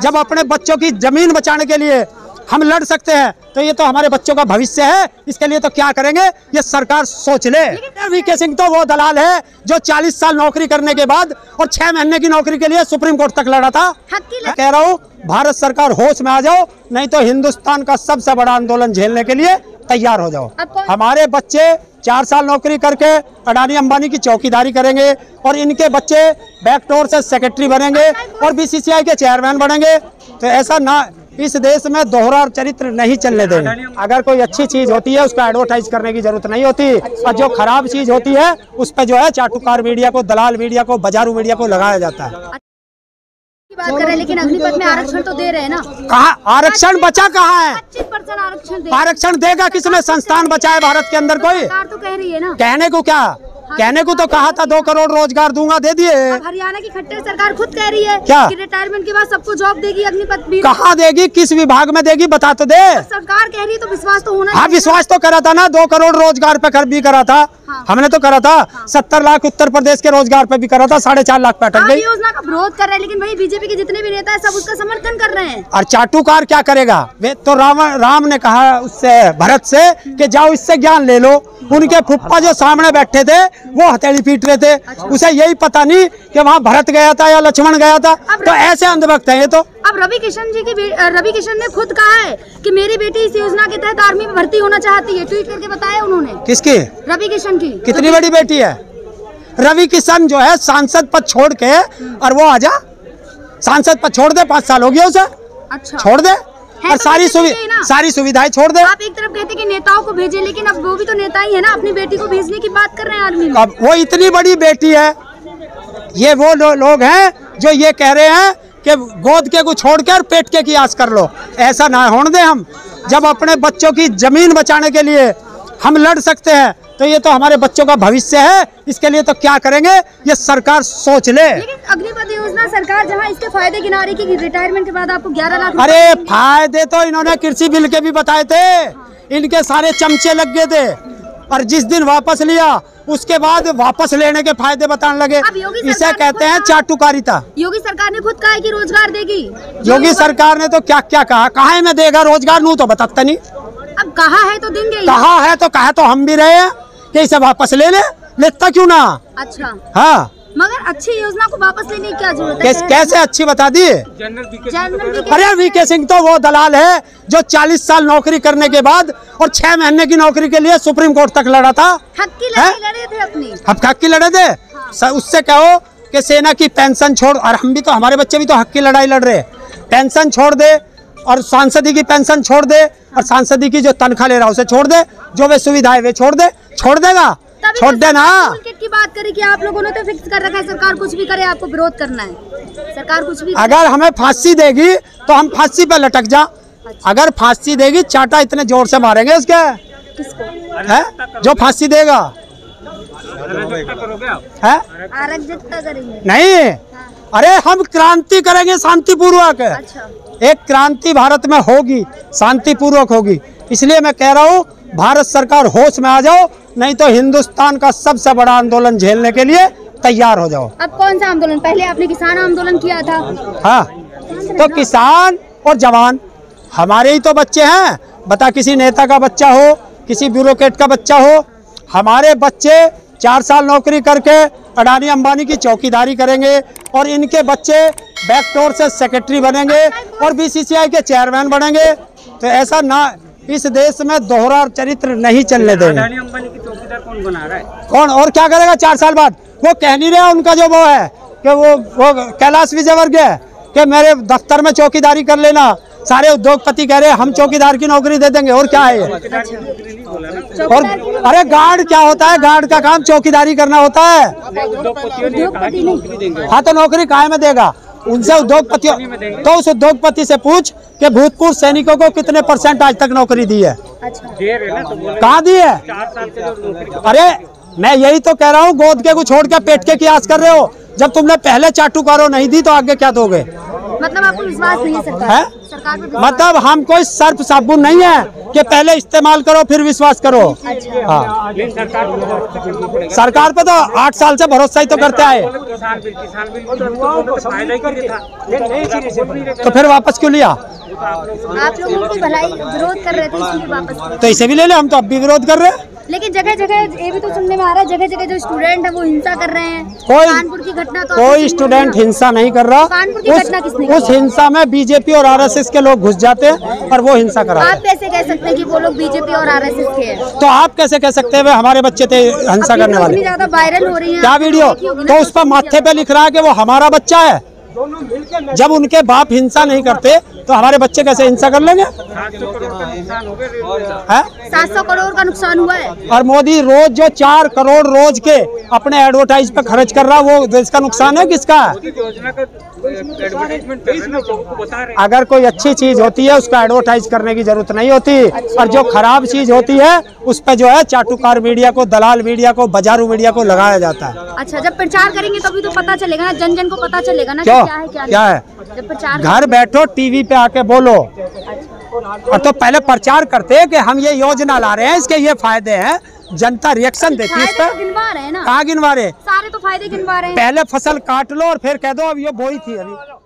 जब अपने बच्चों की जमीन बचाने के लिए हम लड़ सकते हैं तो ये तो हमारे बच्चों का भविष्य है। इसके लिए तो क्या करेंगे ये सरकार सोच ले। वीके सिंह तो वो दलाल है जो 40 साल नौकरी करने के बाद और 6 महीने की नौकरी के लिए सुप्रीम कोर्ट तक लड़ा था। मैं कह रहा हूँ भारत सरकार होश में आ जाओ, नहीं तो हिंदुस्तान का सबसे बड़ा आंदोलन झेलने के लिए तैयार हो जाओ। हमारे बच्चे 4 साल नौकरी करके अडानी अंबानी की चौकीदारी करेंगे और इनके बच्चे बैकडोर से सेक्रेटरी बनेंगे और बीसीसीआई के चेयरमैन बनेंगे। तो ऐसा ना, इस देश में दोहरा चरित्र नहीं चलने देंगे। अगर कोई अच्छी चीज होती है उसका एडवर्टाइज करने की जरूरत नहीं होती, और जो खराब चीज होती है उस पर जो है चाटुकार मीडिया को, दलाल मीडिया को, बाजारू मीडिया को लगाया जाता है। बात कर रहे हैं, लेकिन अग्निपथ में आरक्षण तो दे रहे हैं ना। कहाँ आरक्षण बचा, कहाँ है? 25% आरक्षण देगा किसमें? संस्थान बचा है भारत के अंदर कोई? सरकार तो कह रही है ना। कहने को क्या, कहने को तो कहा था 2 करोड़ रोजगार दूंगा, दे दिए। हरियाणा की खट्टर सरकार खुद कह रही है क्या कि रिटायरमेंट के बाद सबको जॉब देगी अग्निपथ भी। कहाँ देगी, किस विभाग में देगी बता तो दे। सरकार कह रही है तो विश्वास तो होना। हाँ विश्वास तो करा था ना, 2 करोड़ रोजगार पे भी करा था। हाँ। हमने तो करा था। 70 लाख उत्तर प्रदेश के रोजगार पे भी करा था, 4.5 लाख पे अटक गई। योजना का विरोध कर रहे हैं, लेकिन वही बीजेपी के जितने भी नेता है सब उसका समर्थन कर रहे हैं। और चाटुकार क्या करेगा? वे तो राम ने कहा उससे, भरत से, कि जाओ इससे ज्ञान ले लो। उनके फुप्पा जो सामने बैठे थे वो हथेली पीट रहे थे। उसे यही पता नहीं कि वहाँ भरत गया था या लक्ष्मण गया था। तो ऐसे अंधभक्त है ये तो। अब रवि किशन ने खुद कहा है कि मेरी बेटी इस योजना के तहत आर्मी में भर्ती होना चाहती है, ट्वीट करके बताया उन्होंने। किसकी? रवि किशन की। कितनी बड़ी बेटी है? रवि किशन जो है सांसद पद छोड़ के, और वो आजा सांसद पद छोड़ दे, 5 साल हो गया उसे। अच्छा। छोड़ दे और सारी सुविधाएं छोड़ दे। आप एक तरफ कहते कि नेताओं को भेजे, लेकिन अब वो भी तो नेता ही है ना, अपनी बेटी को भेजने की बात कर रहे हैं आर्मी में। अब वो इतनी बड़ी बेटी है, ये वो लोग हैं जो ये कह रहे हैं कि गोद के को छोड़ कर पेट के की आस कर लो। ऐसा ना होने दे हम। जब अपने बच्चों की जमीन बचाने के लिए हम लड़ सकते हैं तो ये तो हमारे बच्चों का भविष्य है। इसके लिए तो क्या करेंगे ये सरकार सोच ले। लेकिन अग्निपथ योजना सरकार जहां इसके फायदे गिना रही कि रिटायरमेंट के बाद आपको 11 लाख। अरे फायदे तो इन्होंने कृषि बिल के भी बताए थे। इनके सारे चमचे लग गए थे, और जिस दिन वापस लिया उसके बाद वापस लेने के फायदे बताने लगे। इसे कहते हैं चाटुकारिता। योगी सरकार ने खुद कहा है कि रोजगार देगी। योगी सरकार ने तो क्या क्या कहा, कहाँ में देगा रोजगार? नू तो बताता नहीं। अब कहा है तो देंगे। कहा है तो कहा तो हम भी रहे हैं कि इसे वापस ले लेता क्यों ना। अच्छा। हाँ, मगर अच्छी योजना को वापस लेने की क्या जरूरत है? कैसे अच्छी बता दी? अरे वीके सिंह तो वो दलाल है जो 40 साल नौकरी करने के बाद और 6 महीने की नौकरी के लिए सुप्रीम कोर्ट तक लड़ा था। हक की लड़ाई लड़े थे अपनी। हक की लड़े थे। हाँ। उससे कहो कि सेना की पेंशन छोड़, और हम भी तो, हमारे बच्चे भी तो हक की लड़ाई लड़ रहे। पेंशन छोड़ दे और सांसदी की पेंशन छोड़ दे, और सांसदी की जो तनख्वाह ले रहा है उसे छोड़ दे, जो वे सुविधाएं वे छोड़ देगा। छोड़ देना। की बात करें कि आप लोगों ने तो फिक्स कर रखा है सरकार कुछ भी करे आपको विरोध करना है। सरकार कुछ भी अगर हमें फांसी देगी तो हम फांसी पर लटक जा। अच्छा। अगर फांसी देगी चाटा इतने जोर से मारेंगे उसके। किसको? है जो फांसी देगा है करेंगे नहीं। अरे हम क्रांति करेंगे शांतिपूर्वक। अच्छा। एक क्रांति भारत में होगी, शांतिपूर्वक होगी। इसलिए मैं कह रहा हूँ भारत सरकार होश में आ जाओ, नहीं तो हिंदुस्तान का सबसे बड़ा आंदोलन झेलने के लिए तैयार हो जाओ। अब कौन सा आंदोलन? पहले आपने किसान आंदोलन किया था। हाँ, तो किसान और जवान हमारे ही तो बच्चे हैं। बता, किसी नेता का बच्चा हो, किसी ब्यूरोक्रेट का बच्चा हो, हमारे बच्चे 4 साल नौकरी करके अडानी अंबानी की चौकीदारी करेंगे और इनके बच्चे बैकडोर से सेक्रेटरी बनेंगे और बीसीसीआई के चेयरमैन बनेंगे। तो ऐसा ना, इस देश में दोहरा चरित्र नहीं चलने देंगे। अडानी अंबानी की चौकीदार कौन बना रहा है? कौन और क्या करेगा 4 साल बाद? वो कह नहीं रहा उनका जो वो है कि वो कैलाश विजयवर्गीय है कि मेरे दफ्तर में चौकीदारी कर लेना। सारे उद्योगपति कह रहे हैं हम चौकीदार की नौकरी दे देंगे। और क्या है ये? और अरे गार्ड क्या होता है? गार्ड का काम चौकीदारी करना होता है। हाँ, तो नौकरी काहे में देगा? उनसे उद्योगपतियों, तो उस उद्योगपति से पूछ कि भूतपूर्व सैनिकों को कितने % आज तक नौकरी दी है। कहाँ दी है? अरे मैं यही तो कह रहा हूँ, गोद के को छोड़ के पेट के की आस कर रहे हो। जब तुमने पहले चाटुकारों नहीं दी तो आगे क्या दोगे? मतलब आपको विश्वास नहीं है सरकार है? सरकार पे विश्वास- मतलब हम कोई सर्फ साबुन नहीं है कि पहले इस्तेमाल करो फिर विश्वास करो। अच्छा। हाँ, लेकिन सरकार को भरोसा करना पड़ेगा। सरकार पे तो 8 साल से भरोसा ही तो करते आए, किसान बिल तो फायदा ही कर था। तो फिर वापस क्यों लिया? आप लोग उनकी भलाई विरोध कर रहे थे इसलिए वापस। तो इसे भी ले ले, हम तो अब भी विरोध कर रहे हैं। लेकिन जगह जगह ये भी तो सुनने में आ रहा है, जगह जगह जो स्टूडेंट है वो हिंसा कर रहे हैं। कोई- कानपुर की घटना तो कोई स्टूडेंट हिंसा नहीं कर रहा। कानपुर की घटना किसने की? उस हिंसा में बीजेपी और आरएसएस के लोग घुस जाते हैं और वो हिंसा कराते आप हैं। कैसे कह सकते हैं कि वो लोग बीजेपी और आरएसएस के हैं? तो आप कैसे कह सकते हैं वे हमारे बच्चे थे हिंसा करने इतनी वाले? ज्यादा वायरल हो रही है क्या वीडियो? तो उस पर माथे पे लिख रहा है कि वो हमारा बच्चा है। जब उनके बाप हिंसा नहीं करते तो हमारे बच्चे कैसे हिंसा कर लेंगे? 700 करोड़ का नुकसान हो गया। है? 700 करोड़ का नुकसान हुआ है। और मोदी रोज जो 4 करोड़ रोज के अपने एडवर्टाइज पे खर्च कर रहा है, वो देश का नुकसान है किसका? योजना का एडवर्टाइजमेंट कर रहे हैं ना, लोगों को बता रहे हैं। अगर कोई अच्छी चीज होती है उसका एडवर्टाइज करने की जरूरत नहीं होती, और जो खराब चीज होती है उस पर जो है चाटुकार मीडिया को, दलाल मीडिया को, बाजारू मीडिया को लगाया जाता है। अच्छा, जब प्रचार करेंगे तभी तो पता चलेगा ना, जन जन को पता चलेगा ना कि क्यों? क्या है क्या क्या नहीं। है? जब प्रचार घर बैठो टीवी पे आके बोलो, और तो पहले प्रचार करते कि हम ये योजना ला रहे हैं, इसके ये फायदे हैं, जनता रिएक्शन देती है इस फायदे तो पर। गिनवा रहे हैं ना, कहाँ गिनवा रहे? सारे तो फायदे गिनवा रहे हैं। पहले फसल काट लो और फिर कह दो अब ये बोई थी अभी।